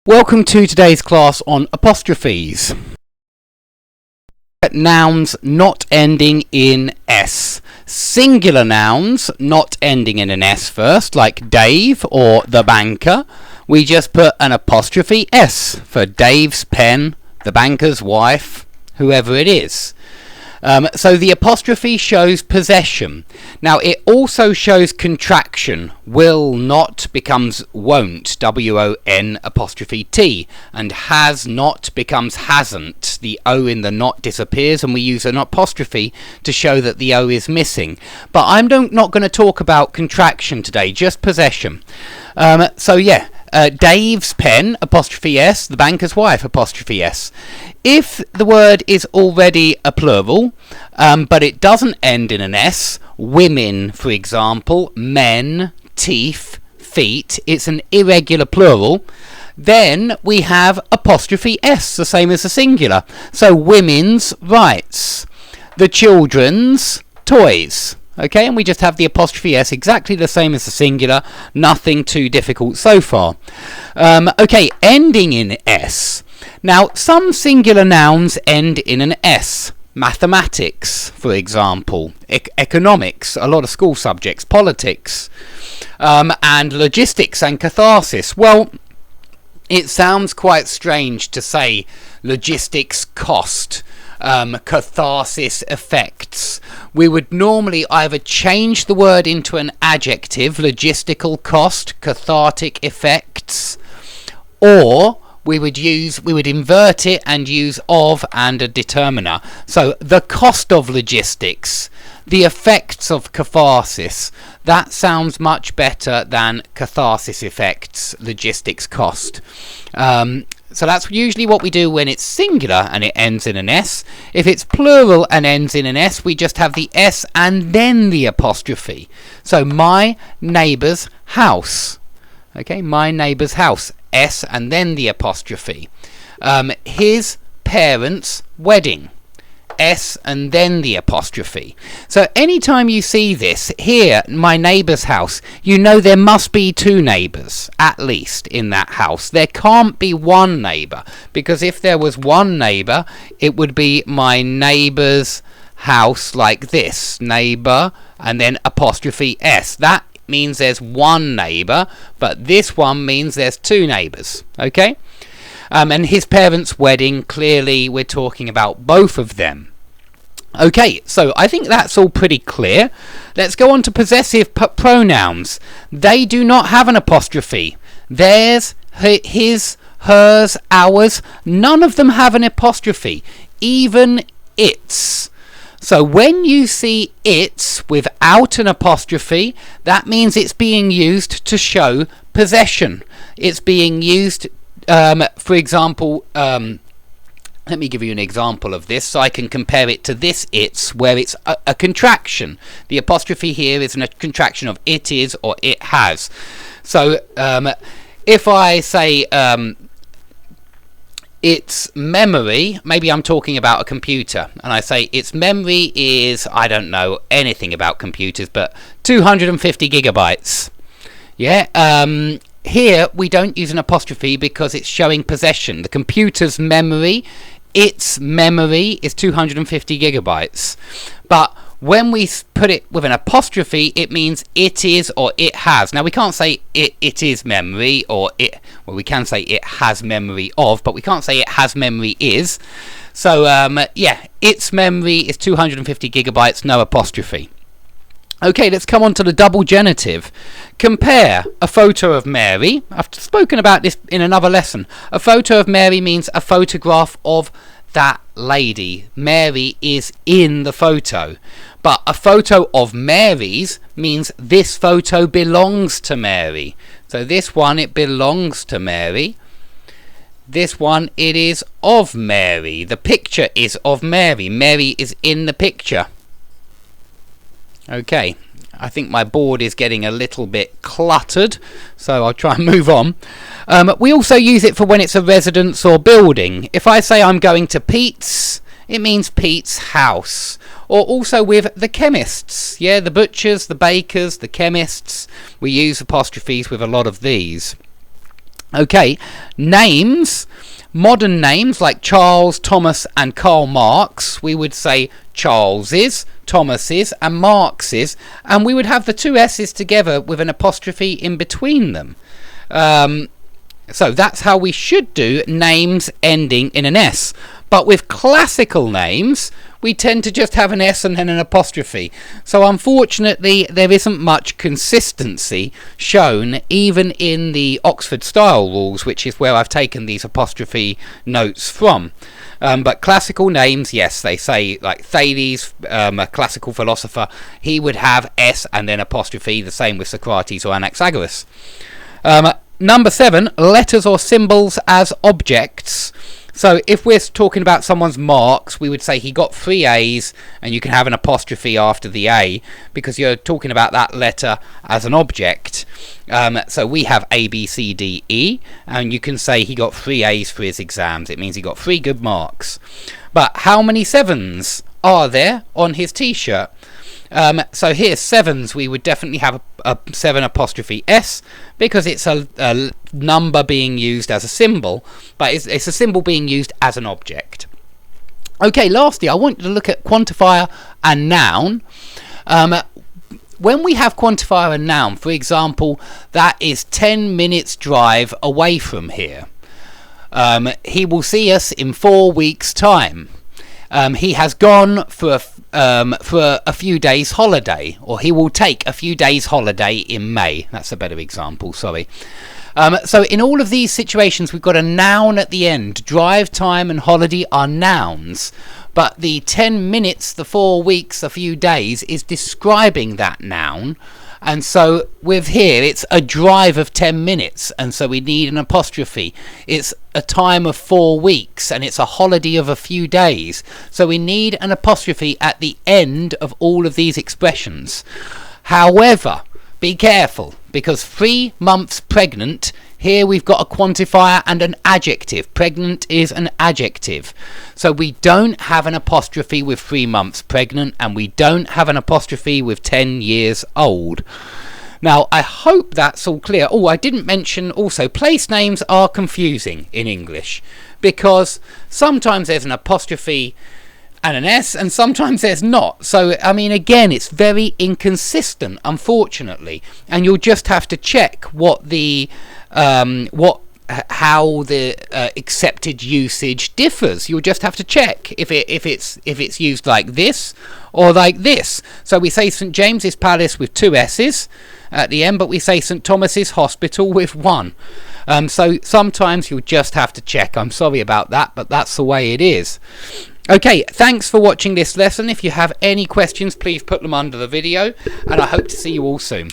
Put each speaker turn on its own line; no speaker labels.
Welcome to today's class on apostrophes. Nouns not ending in S. Singular nouns not ending in an S first, like Dave or the banker. We just put an apostrophe S for Dave's pen, the banker's wife, whoever it is. So the apostrophe shows possession. Now it also shows contraction. Will not becomes won't, W-O-N apostrophe T, and has not becomes hasn't. The O in the not disappears and we use an apostrophe to show that the O is missing. But I'm not going to talk about contraction today, just possession. Dave's pen, apostrophe S, the banker's wife, apostrophe S. If the word is already a plural, but it doesn't end in an S, women, for example, men, teeth, feet, it's an irregular plural, then we have apostrophe S, the same as the singular. So women's rights, the children's toys. Okay, and we just have the apostrophe S, exactly the same as the singular, nothing too difficult so far. Ending in S. Now, some singular nouns end in an S. Mathematics, for example, economics, a lot of school subjects, politics, and logistics and catharsis. Well, it sounds quite strange to say logistics cost, catharsis effects. We would normally either change the word into an adjective, logistical cost, cathartic effects, or we would invert it and use of and a determiner. So the cost of logistics, the effects of catharsis, that sounds much better than catharsis effects, logistics cost. So that's usually what we do when it's singular and it ends in an S. If it's plural and ends in an S, we just have the S and then the apostrophe. So my neighbour's house. Okay, my neighbour's house. S and then the apostrophe. His parents' wedding. S and then the apostrophe. So anytime you see this here, my neighbour's house, you know there must be two neighbours at least in that house. There can't be one neighbour, because if there was one neighbour, it would be my neighbour's house like this, neighbour and then apostrophe S. That means there's one neighbour, but this one means there's two neighbours. Okay? And his parents' wedding, clearly we're talking about both of them. Okay, so I think that's all pretty clear. Let's go on to possessive pronouns. They do not have an apostrophe. Theirs, his, hers, ours, none of them have an apostrophe. Even its. So when you see its without an apostrophe, that means it's being used to show possession. It's being used, for example, let me give you an example of this so I can compare it to this its, where it's a contraction. The apostrophe here is a contraction of it is or it has. So if I say its memory, maybe I'm talking about a computer, and I say its memory is, I don't know anything about computers, but 250 gigabytes. Yeah, here we don't use an apostrophe because it's showing possession. The computer's memory, its memory is 250 gigabytes. But when we put it with an apostrophe, it means it is or it has. Now we can't say it is memory, or it, well, we can say it has memory of, but we can't say it has memory is. So its memory is 250 gigabytes, no apostrophe. Okay, let's come on to the double genitive. Compare a photo of Mary. I've spoken about this in another lesson. A photo of Mary means a photograph of that lady. Mary is in the photo. But a photo of Mary's means this photo belongs to Mary. So this one, it belongs to Mary. This one, it is of Mary. The picture is of Mary. Mary is in the picture. Okay, I think my board is getting a little bit cluttered, so I'll try and move on. We also use it for when it's a residence or building. If I say I'm going to Pete's, it means Pete's house. Or also with the chemists, yeah, the butchers, the bakers, the chemists. We use apostrophes with a lot of these. Okay, names, modern names like Charles, Thomas and Karl Marx, we would say Charles's, Thomas's and Marx's, and we would have the two S's together with an apostrophe in between them. So that's how we should do names ending in an S. But with classical names, we tend to just have an S and then an apostrophe. So unfortunately, there isn't much consistency shown even in the Oxford Style Rules, which is where I've taken these apostrophe notes from. But classical names, yes, they say, like Thales, a classical philosopher, he would have S and then apostrophe, the same with Socrates or Anaxagoras. Number 7, letters or symbols as objects. So if we're talking about someone's marks, we would say he got 3 A's, and you can have an apostrophe after the A because you're talking about that letter as an object. So we have A, B, C, D, E, and you can say he got 3 A's for his exams. It means he got 3 good marks. But how many 7s are there on his t-shirt? So here, 7s, we would definitely have a 7 apostrophe S because it's a number being used as a symbol, but it's a symbol being used as an object. Okay, lastly, I want you to look at quantifier and noun. When we have quantifier and noun, for example, that is 10 minutes drive away from here. He will see us in 4 weeks' time. He has gone for a few days holiday, or he will take a few days holiday in May. That's a better example, sorry. So in all of these situations, we've got a noun at the end. Drive, time and holiday are nouns, but the 10 minutes, the 4 weeks, a few days is describing that noun. And so with here, it's a drive of 10 minutes, and so we need an apostrophe. It's a time of 4 weeks, and it's a holiday of a few days. So we need an apostrophe at the end of all of these expressions. However, be careful, because 3 months pregnant, here we've got a quantifier and an adjective. Pregnant is an adjective. So we don't have an apostrophe with 3 months pregnant, and we don't have an apostrophe with 10 years old. Now, I hope that's all clear. Oh, I didn't mention also, place names are confusing in English, because sometimes there's an apostrophe and an S, and sometimes there's not. So I mean, again, it's very inconsistent, unfortunately, and you'll just have to check what the how the accepted usage differs. You'll just have to check if it's used like this or like this. So we say St James's Palace with 2 S's at the end, but we say St Thomas's Hospital with 1. So sometimes you'll just have to check. I'm sorry about that, but that's the way it is. Okay, thanks for watching this lesson. If you have any questions, please put them under the video, and I hope to see you all soon.